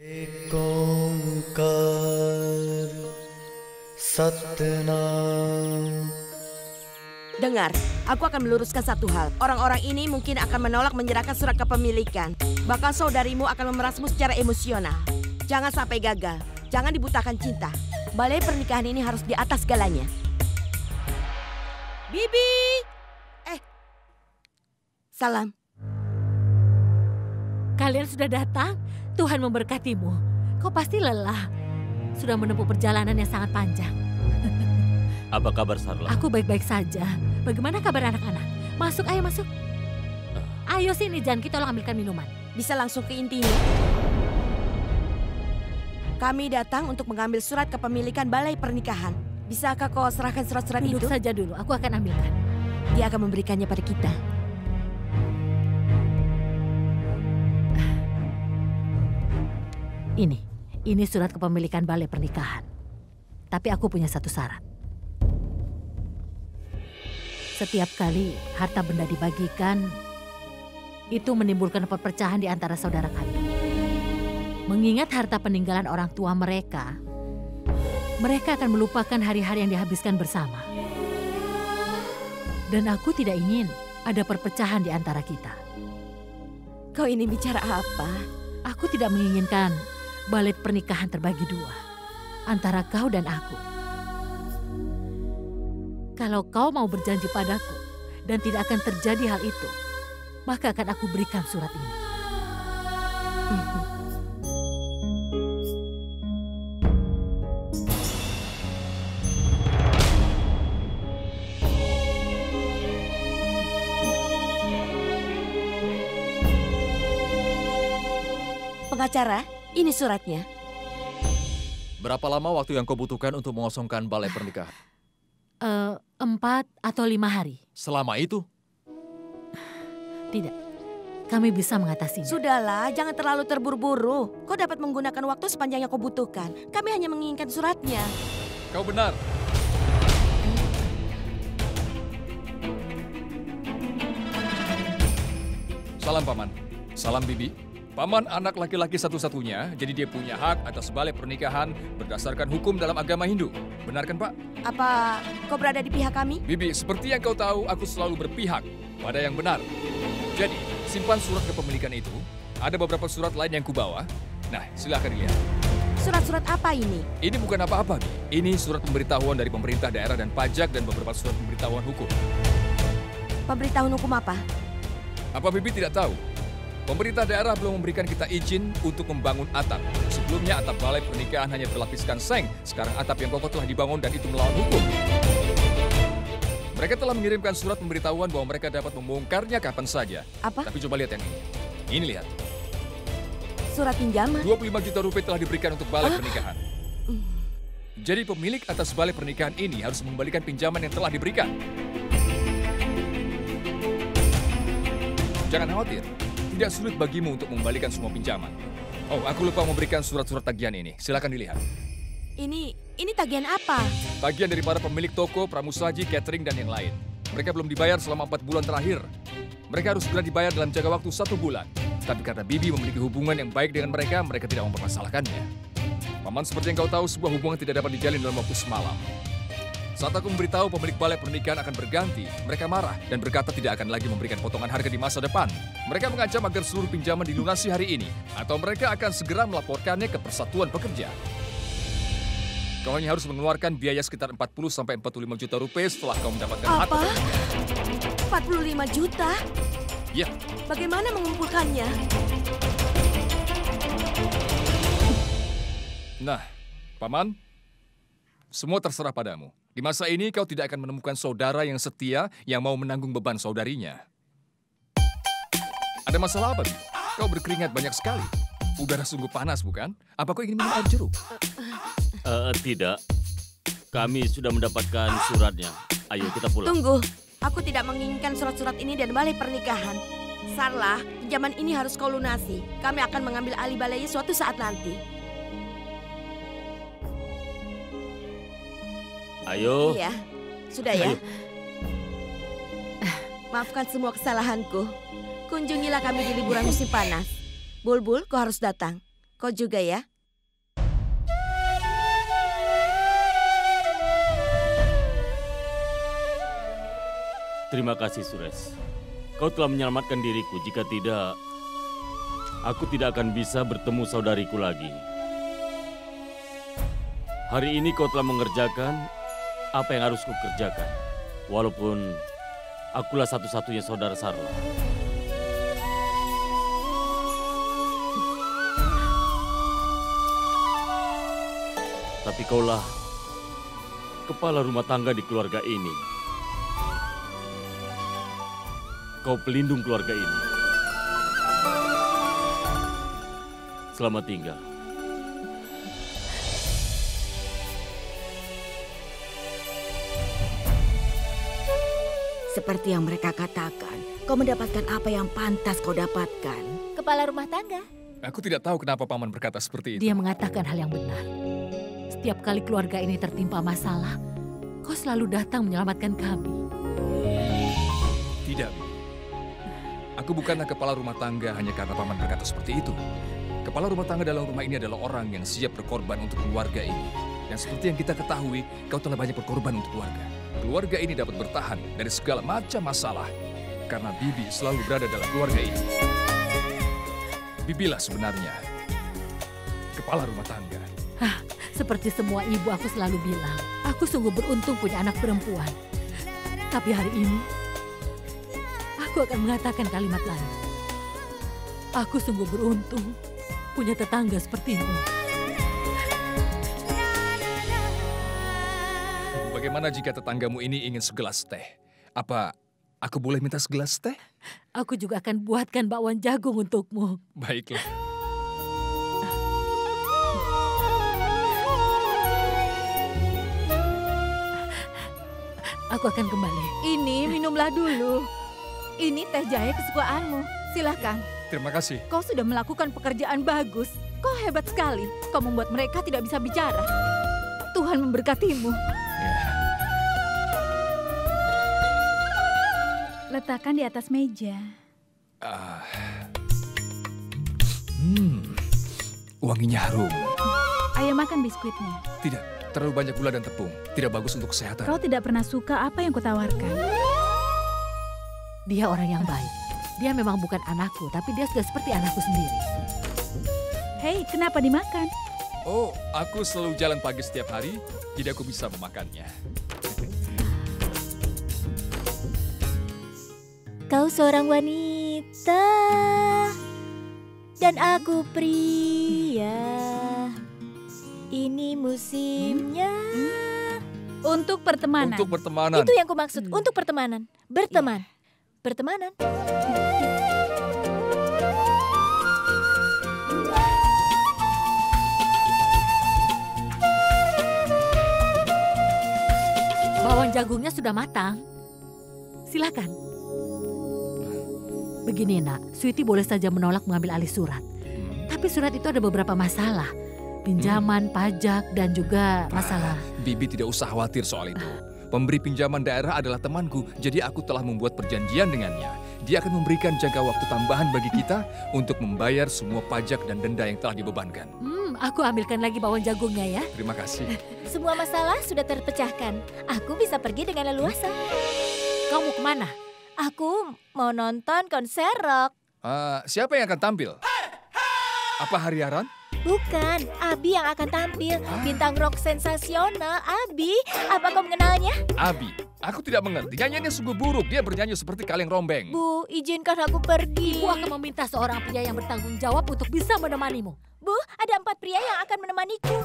एक ओंकार Satnam. Dengar, aku akan meluruskan satu hal. Orang-orang ini mungkin akan menolak menyerahkan surat kepemilikan. Bahkan saudarimu akan memerasmu secara emosional. Jangan sampai gagal. Jangan dibutakan cinta. Balai pernikahan ini harus di atas segalanya. Bibi! Salam. Kalian sudah datang? Tuhan memberkatimu. Kau pasti lelah. Sudah menempuh perjalanan yang sangat panjang. Apa kabar Sarla? Aku baik-baik saja. Bagaimana kabar anak-anak? Masuk, ayo masuk. Ayo sini, Janki, tolong ambilkan minuman. Bisa langsung ke intinya. Kami datang untuk mengambil surat kepemilikan balai pernikahan. Bisakah kau serahkan surat-surat itu? Duduk saja dulu, aku akan ambilkan. Dia akan memberikannya pada kita. Ini surat kepemilikan balai pernikahan. Tapi aku punya satu syarat. Setiap kali harta benda dibagikan, itu menimbulkan perpecahan di antara saudara kami. Mengingat harta peninggalan orang tua mereka, mereka akan melupakan hari-hari yang dihabiskan bersama. Dan aku tidak ingin ada perpecahan di antara kita. Kau ini bicara apa? Aku tidak menginginkan balai pernikahan terbagi dua antara kau dan aku. Kalau kau mau berjanji padaku dan tidak akan terjadi hal itu, maka akan aku berikan surat ini. Pengacara, ini suratnya. Berapa lama waktu yang kau butuhkan untuk mengosongkan balai pernikahan? 4 atau 5 hari. Selama itu? Tidak, kami bisa mengatasinya. Sudahlah, jangan terlalu terburu-buru. Kau dapat menggunakan waktu sepanjang yang kau butuhkan. Kami hanya menginginkan suratnya. Kau benar. Salam Paman. Salam Bibi. Paman anak laki-laki satu-satunya, jadi dia punya hak atas balai pernikahan berdasarkan hukum dalam agama Hindu. Benar kan, Pak? Apa kau berada di pihak kami? Bibi, seperti yang kau tahu, aku selalu berpihak pada yang benar. Jadi, simpan surat kepemilikan itu. Ada beberapa surat lain yang kubawa. Nah, silakan dilihat. Surat-surat apa ini? Ini bukan apa-apa, Bi. Ini surat pemberitahuan dari pemerintah daerah dan pajak dan beberapa surat pemberitahuan hukum. Pemberitahuan hukum apa? Apa Bibi tidak tahu? Pemerintah daerah belum memberikan kita izin untuk membangun atap. Sebelumnya atap balai pernikahan hanya berlapiskan seng. Sekarang atap yang kokoh telah dibangun dan itu melawan hukum. Mereka telah mengirimkan surat pemberitahuan bahwa mereka dapat membongkarnya kapan saja. Apa? Tapi coba lihat yang ini. Ini lihat. Surat pinjaman? 25 juta rupiah telah diberikan untuk balai pernikahan. Jadi pemilik atas balai pernikahan ini harus mengembalikan pinjaman yang telah diberikan. Jangan khawatir. Tidak sulit bagimu untuk mengembalikan semua pinjaman. Oh, aku lupa memberikan surat-surat tagihan ini. Silakan dilihat. Ini tagihan apa? Tagihan dari para pemilik toko, pramusaji, catering, dan yang lain. Mereka belum dibayar selama 4 bulan terakhir. Mereka harus segera dibayar dalam jangka waktu 1 bulan. Tapi karena Bibi memiliki hubungan yang baik dengan mereka, mereka tidak mempermasalahkannya. Paman, seperti yang kau tahu, sebuah hubungan tidak dapat dijalin dalam waktu semalam. Saat aku memberitahu pemilik balai pernikahan akan berganti, mereka marah dan berkata tidak akan lagi memberikan potongan harga di masa depan. Mereka mengancam agar seluruh pinjaman dilunasi hari ini, atau mereka akan segera melaporkannya ke Persatuan Pekerja. Kau hanya harus mengeluarkan biaya sekitar 40-45 juta rupiah setelah kau mendapatkan harta. Apa? 45 juta? Ya. Bagaimana mengumpulkannya? Nah, Paman, semua terserah padamu. Di masa ini kau tidak akan menemukan saudara yang setia yang mau menanggung beban saudarinya. Ada masalah apa, Bi? Kau berkeringat banyak sekali. Udara sungguh panas, bukan? Apa kau ingin minum air jeruk? Tidak. Kami sudah mendapatkan suratnya. Ayo kita pulang. Tunggu. Aku tidak menginginkan surat-surat ini dan balai pernikahan. Sarla, pinjaman ini harus kau lunasi. Kami akan mengambil alih balainya suatu saat nanti. Ayo. Iya, sudah ya. Ayo. Maafkan semua kesalahanku. Kunjungilah kami di liburan musim panas. Bulbul, kau harus datang. Kau juga ya? Terima kasih, Suresh. Kau telah menyelamatkan diriku. Jika tidak, aku tidak akan bisa bertemu saudariku lagi. Hari ini kau telah mengerjakan apa yang harus kukerjakan. Walaupun akulah satu-satunya saudara Sarla. Tapi kaulah kepala rumah tangga di keluarga ini. Kau pelindung keluarga ini. Selamat tinggal. Seperti yang mereka katakan, kau mendapatkan apa yang pantas kau dapatkan. Kepala rumah tangga. Aku tidak tahu kenapa Paman berkata seperti itu. Dia mengatakan hal yang benar. Setiap kali keluarga ini tertimpa masalah, kau selalu datang menyelamatkan kami. Tidak, Bibi. Aku bukanlah kepala rumah tangga hanya karena Paman berkata seperti itu. Kepala rumah tangga dalam rumah ini adalah orang yang siap berkorban untuk keluarga ini. Dan seperti yang kita ketahui, kau telah banyak berkorban untuk keluarga. Keluarga ini dapat bertahan dari segala macam masalah karena Bibi selalu berada dalam keluarga ini. Bibilah sebenarnya kepala rumah tangga. Seperti semua ibu, aku selalu bilang, aku sungguh beruntung punya anak perempuan. Tapi hari ini, aku akan mengatakan kalimat lain. Aku sungguh beruntung punya tetangga sepertimu. Bagaimana jika tetanggamu ini ingin segelas teh? Apa aku boleh minta segelas teh? Aku juga akan buatkan bakwan jagung untukmu. Baiklah. Aku akan kembali. Ini minumlah dulu. Ini teh jahe kesukaanmu. Silahkan. Terima kasih. Kau sudah melakukan pekerjaan bagus. Kau hebat sekali. Kau membuat mereka tidak bisa bicara. Tuhan memberkatimu. Ya. Letakkan di atas meja. Wanginya harum. Ayo makan biskuitnya. Tidak, terlalu banyak gula dan tepung. Tidak bagus untuk kesehatan. Kau tidak pernah suka apa yang kutawarkan. Dia orang yang baik. Dia memang bukan anakku, tapi dia sudah seperti anakku sendiri. Hei, kenapa dimakan? Oh, aku selalu jalan pagi setiap hari, jadi aku bisa memakannya. Kau seorang wanita dan aku pria. Ini musimnya untuk pertemanan. Untuk pertemanan. Itu yang kumaksud, untuk pertemanan. Berteman. Bertemanan. Bakwan jagungnya sudah matang. Silakan. Begini nak, Sweety boleh saja menolak mengambil alih surat. Tapi surat itu ada beberapa masalah. Pinjaman, pajak, dan juga masalah. Bibi tidak usah khawatir soal itu. Pemberi pinjaman daerah adalah temanku, jadi aku telah membuat perjanjian dengannya. Dia akan memberikan jangka waktu tambahan bagi kita untuk membayar semua pajak dan denda yang telah dibebankan. Aku ambilkan lagi bakwan jagungnya ya. Terima kasih. Semua masalah sudah terpecahkan. Aku bisa pergi dengan leluasa. Kau mau kemana? Aku mau nonton konser rock. Siapa yang akan tampil? Apa Hariaran? Bukan, Abi yang akan tampil. Bintang rock sensasional, Abi. Apa kau mengenalnya? Abi. Aku tidak mengerti. Nyanyiannya sungguh buruk. Dia bernyanyi seperti kaleng rombeng. Bu, izinkan aku pergi. Ibu akan meminta seorang pria yang bertanggung jawab untuk bisa menemanimu. Bu, ada 4 pria yang akan menemaniku.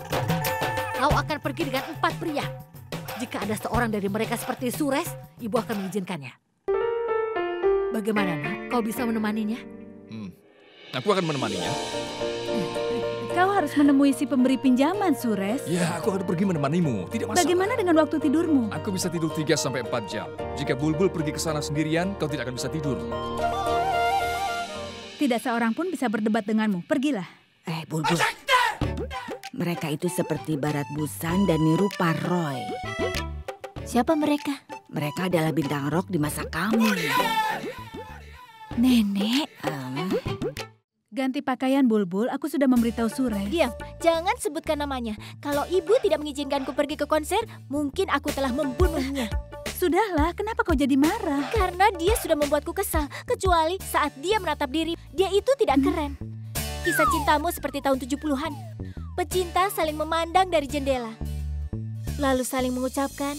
Kau akan pergi dengan 4 pria. Jika ada seorang dari mereka seperti Suresh, ibu akan mengizinkannya. Bagaimana nak? Kau bisa menemaninya? Aku akan menemaninya. Kau harus menemui si pemberi pinjaman, Suresh. Ya, aku akan pergi menemanimu. Tidak masalah. Bagaimana dengan waktu tidurmu? Aku bisa tidur 3-4 jam. Jika Bulbul pergi ke sana sendirian, kau tidak akan bisa tidur. Tidak seorang pun bisa berdebat denganmu. Pergilah. Bulbul. Mereka itu seperti Barat Busan dan Nirupa Roy. Siapa mereka? Mereka adalah bintang rock di masa kamu. Nenek. Ganti pakaian, Bulbul. Aku sudah memberitahu Sures. Diam, jangan sebutkan namanya. Kalau ibu tidak mengizinkanku pergi ke konser, mungkin aku telah membunuhnya. Sudahlah, kenapa kau jadi marah? Karena dia sudah membuatku kesal. Kecuali saat dia menatap diri, dia itu tidak keren. Kisah cintamu seperti tahun 70-an. Pecinta saling memandang dari jendela. Lalu saling mengucapkan,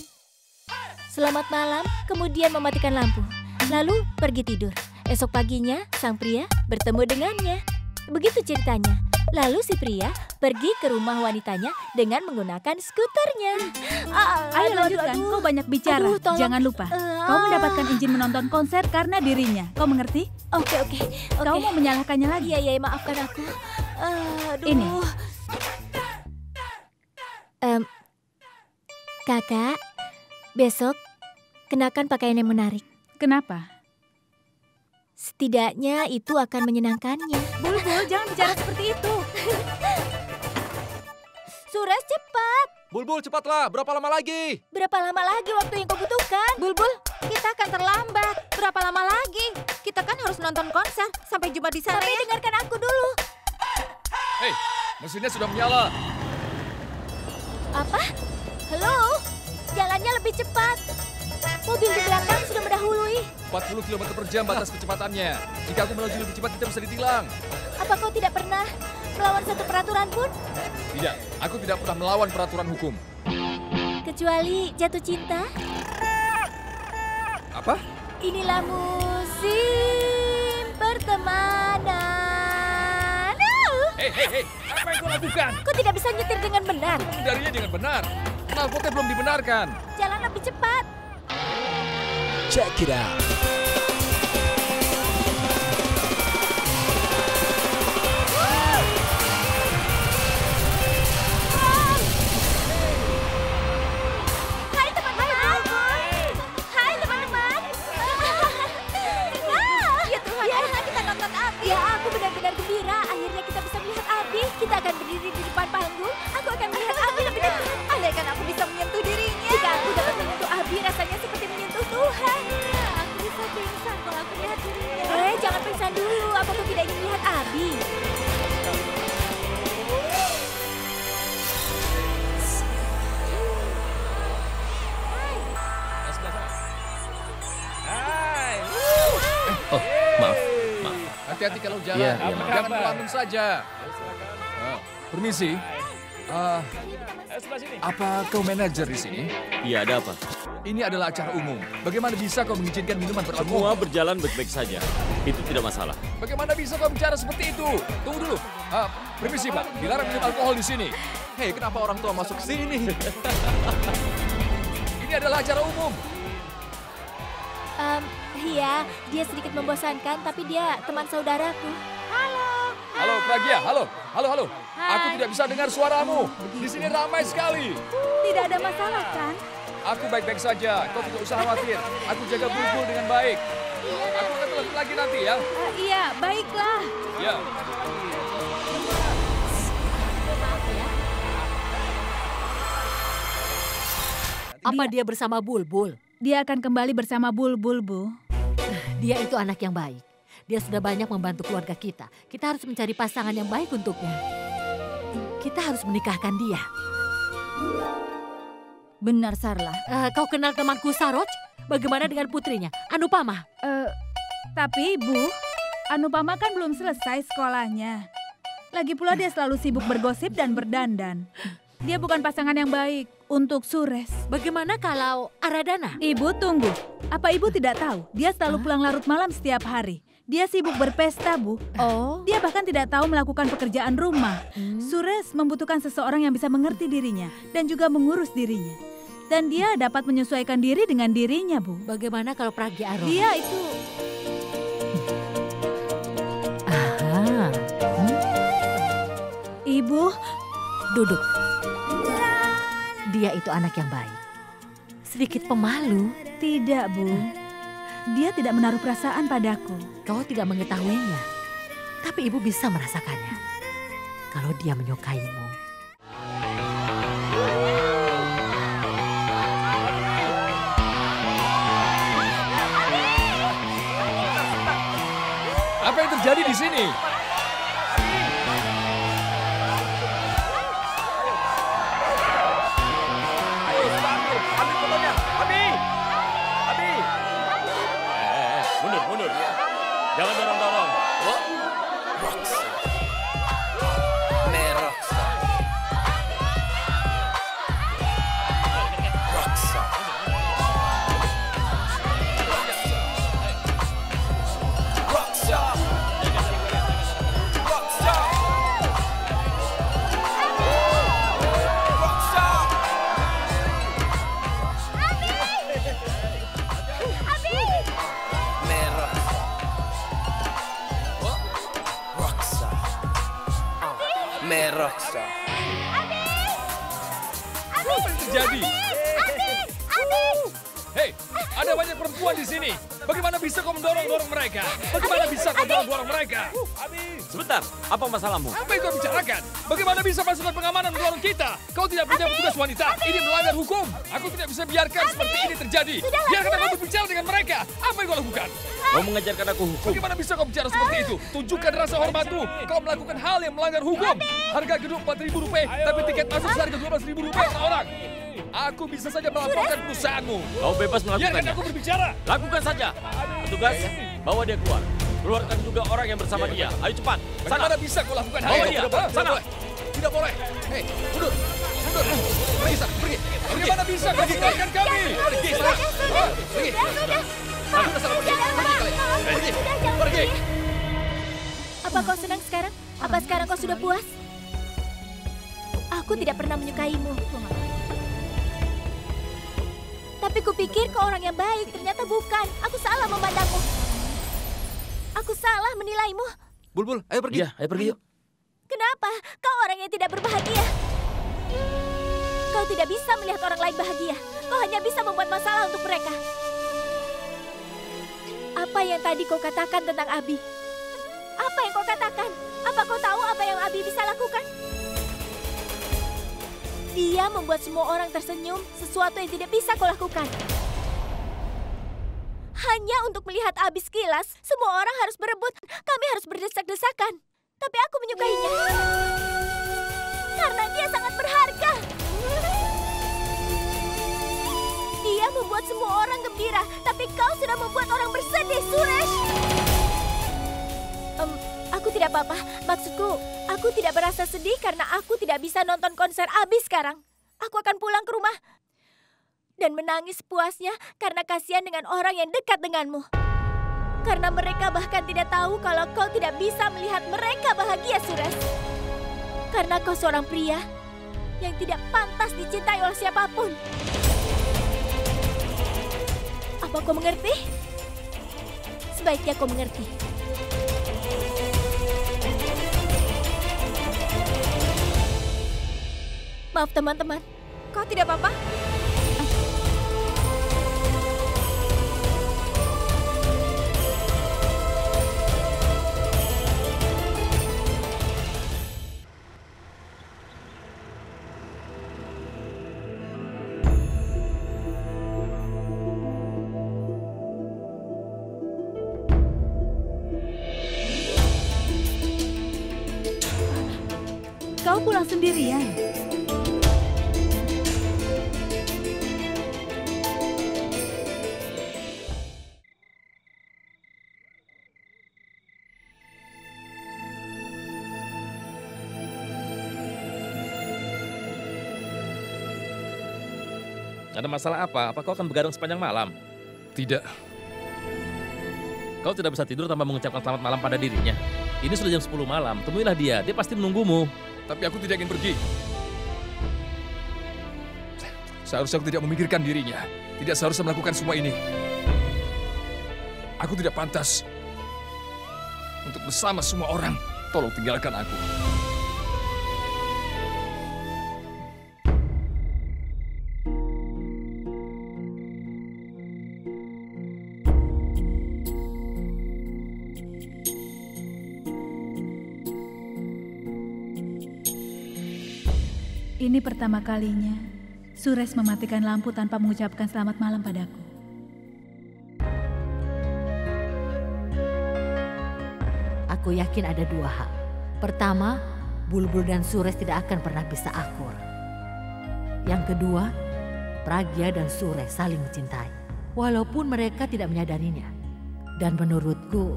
selamat malam, kemudian mematikan lampu. Lalu pergi tidur. Esok paginya, sang pria bertemu dengannya. Begitu ceritanya. Lalu si pria pergi ke rumah wanitanya dengan menggunakan skuternya. Ayo lanjutkan, kau banyak bicara. Aduh, tolong. Jangan lupa, kau mendapatkan izin menonton konser karena dirinya. Kau mengerti? Oke. Kau mau menyalahkannya lagi? Iya, maafkan aku. Aduh. Ini. Kakak, besok kenakan pakaian yang menarik. Kenapa? Setidaknya itu akan menyenangkannya. Bulbul, jangan bicara seperti itu. Sures, cepat. Bulbul, cepatlah. Berapa lama lagi? Berapa lama lagi waktu yang kau butuhkan? Bulbul, kita akan terlambat. Berapa lama lagi? Kita kan harus nonton konser. Sampai jumpa di sana Tapi ya. dengarkan aku dulu. Hei, mesinnya sudah menyala. Apa? Halo? Jalannya lebih cepat. Mobil di belakang sudah mendahului. 40 km per jam batas kecepatannya. Jika aku melaju lebih cepat, kita bisa ditilang. Apa kau tidak pernah melawan satu peraturan pun? Tidak, aku tidak pernah melawan peraturan hukum. Kecuali jatuh cinta? Apa? Inilah musim pertemanan. Hei, apa yang kau lakukan? Kau tidak bisa nyetir dengan benar. Darinya dengan benar. Knalpotnya belum dibenarkan. Jalan lebih cepat. Check it out. Hai teman-teman. Hai teman-teman. Ya Tuhan, akhirnya kita nonton Abi. Ya, aku benar-benar gembira. Akhirnya kita bisa melihat Abi. Kita akan berdiri di depan panggung. Aku akan melihat Abi lebih dekat. Andaikan aku bisa menyentuh dirinya. Jika aku dapat menyentuh Abi, rasanya seperti menyentuh Tuhan. Aku bisa pingsan kalau aku lihat dirinya. Jangan pingsan dulu. Apa kau tidak ingin melihat Abi? Oh, maaf. Hati-hati kalau jalan. Iya, Jangan melamun saja. Permisi. Apa kau manajer di sini? Iya, ada apa? Ini adalah acara umum. Bagaimana bisa kau mengizinkan minuman Semua beralkohol? berjalan baik-baik saja. Itu tidak masalah. Bagaimana bisa kau bicara seperti itu? Tunggu dulu. Permisi, Pak. Dilarang minum alkohol di sini. Hei, kenapa orang tua masuk sini? Ini adalah acara umum. Iya, dia sedikit membosankan, tapi dia teman saudaraku. Halo, Pragya. Halo. Aku tidak bisa dengar suaramu. Di sini ramai sekali. Tidak ada masalah kan? Aku baik-baik saja. Kau tidak usah khawatir. Aku jaga Bulbul dengan baik. Aku akan telepon lagi nanti ya. Iya, baiklah. Ya. Apa dia bersama Bulbul? Dia akan kembali bersama Bulbul, Bu. Dia itu anak yang baik. Dia sudah banyak membantu keluarga kita. Kita harus mencari pasangan yang baik untuknya. Kita harus menikahkan dia. Benar, Sarla. Kau kenal temanku Saroj? Bagaimana dengan putrinya, Anupama? Tapi, Bu, Anupama kan belum selesai sekolahnya. Lagi pula dia selalu sibuk bergosip dan berdandan. Dia bukan pasangan yang baik untuk Sures. Bagaimana kalau Aradana? Ibu, tunggu. Apa Ibu tidak tahu? Dia selalu pulang larut malam setiap hari. Dia sibuk berpesta, Bu. Oh, Dia bahkan tidak tahu melakukan pekerjaan rumah. Sures membutuhkan seseorang yang bisa mengerti dirinya dan juga mengurus dirinya. Dan dia dapat menyesuaikan diri dengan dirinya, Bu. Bagaimana kalau Pragya Aron? Dia itu... Aha. Ibu, Duduk. Dia itu anak yang baik. Sedikit pemalu. tidak, Bu. Dia tidak menaruh perasaan padaku. Kau tidak mengetahuinya. Tapi ibu bisa merasakannya. Kalau dia menyukaimu. Apa yang terjadi di sini? Apa yang terjadi? Hei, ada banyak perempuan di sini. Bagaimana bisa kau mendorong-dorong mereka? Bagaimana bisa kau dorong-dorong mereka? Sebentar, apa masalahmu? Apa yang kau bicarakan? Bagaimana bisa pasukan pengamanan mendorong kita? Kau tidak punya petugas wanita. Ini melanggar hukum. Aku tidak bisa biarkan seperti ini terjadi. Biarkan aku berbicara dengan mereka. Apa yang kau lakukan? Kau mengajarkan aku hukum. Bagaimana bisa kau bicara seperti itu? Tunjukkan rasa hormatmu. Kau melakukan hal yang melanggar hukum. Harga gedung Rp4.000, tapi tiket masuk seharga Rp12.000 per orang. Aku bisa saja melaporkan perusahaanmu. Kau bebas Biarkan melakukannya. aku berbicara. Lakukan saja. Petugas, bawa dia keluar. Keluarkan juga orang yang bersama dia. Ayo cepat. Bagaimana Sana. bisa kau lakukan hal Bawa itu? dia. Tidak boleh. Sana. Tidak boleh. Hei, mundur. Mundur. Pergi sana, pergi. Bagaimana bisa kau tinggalkan kami? Pergi sana. Pergi. Aku udah salah pergi. Pergi kalian. Pergi. Pergi. Apa kau senang sekarang? Apa sekarang kau sudah puas? Aku tidak pernah menyukaimu. Tapi kupikir kau orang yang baik, ternyata bukan. Aku salah memandangmu. Aku salah menilaimu. Bulbul, ayo pergi. Iya, ayo pergi yuk. Kenapa? Kau orang yang tidak berbahagia. Kau tidak bisa melihat orang lain bahagia. Kau hanya bisa membuat masalah untuk mereka. Apa yang tadi kau katakan tentang Abi? Apa yang kau katakan? Apa kau tahu apa yang Abi bisa lakukan? Dia membuat semua orang tersenyum, sesuatu yang tidak bisa kau lakukan. Hanya untuk melihat Abi sekilas, semua orang harus berebut. Kami harus berdesak-desakan. Tapi aku menyukainya. Karena dia sangat berharga. Dia membuat semua orang gembira, tapi kau sudah membuat orang bersedih, Suresh. Aku tidak apa-apa. Maksudku, aku tidak merasa sedih karena aku tidak bisa nonton konser Abi sekarang. Aku akan pulang ke rumah dan menangis puasnya karena kasihan dengan orang yang dekat denganmu. Karena mereka bahkan tidak tahu kalau kau tidak bisa melihat mereka bahagia, Suresh. Karena kau seorang pria yang tidak pantas dicintai oleh siapapun. Apa kau mengerti? Sebaiknya kau mengerti. Maaf teman-teman, kau tidak apa-apa? Kau pulang sendirian? Ada masalah apa? Apa kau akan begadang sepanjang malam? Tidak. Kau tidak bisa tidur tanpa mengucapkan selamat malam pada dirinya. Ini sudah jam 10 malam, temuilah dia. Dia pasti menunggumu. Tapi aku tidak ingin pergi. Seharusnya aku tidak memikirkan dirinya. Tidak seharusnya melakukan semua ini. Aku tidak pantas untuk bersama semua orang. Tolong tinggalkan aku. Ini pertama kalinya Suresh mematikan lampu tanpa mengucapkan selamat malam padaku. Aku yakin ada dua hal. Pertama, Bulbul dan Suresh tidak akan pernah bisa akur. Yang kedua, Pragya dan Suresh saling mencintai. Walaupun mereka tidak menyadarinya. Dan menurutku,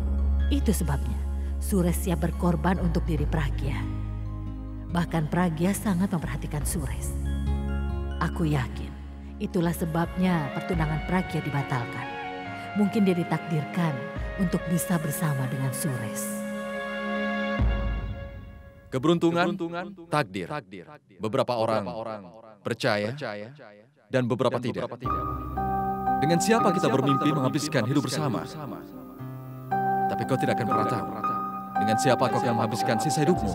itu sebabnya Suresh siap berkorban untuk diri Pragya. Bahkan Pragya sangat memperhatikan Suresh. Aku yakin itulah sebabnya pertunangan Pragya dibatalkan. Mungkin dia ditakdirkan untuk bisa bersama dengan Suresh. Keberuntungan, takdir. Beberapa orang percaya dan beberapa tidak. Dengan siapa kita bermimpi menghabiskan hidup bersama? Tapi kau tidak akan pernah tahu dengan siapa kau akan menghabiskan sisa hidupmu.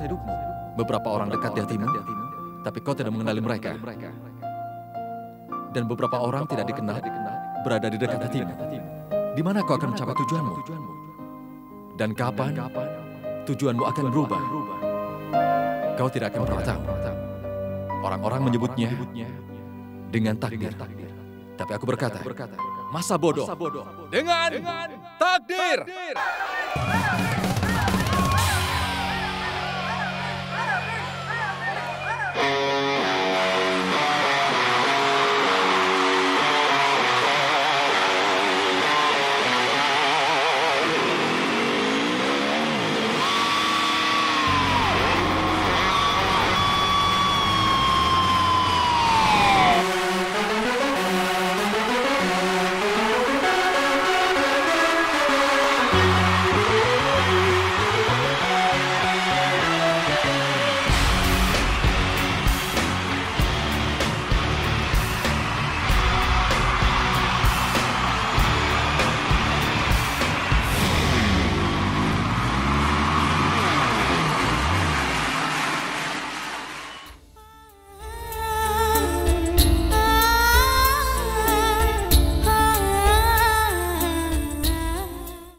Beberapa orang dekat di hatimu, tapi kau tidak mengenali mereka. Dan beberapa orang tidak dikenal, berada di dekat hatimu. Di mana kau akan mencapai tujuanmu? Dan kapan tujuanmu akan berubah? Kau tidak akan pernah tahu. Orang-orang menyebutnya dengan takdir. Tapi aku berkata, masa bodoh dengan takdir.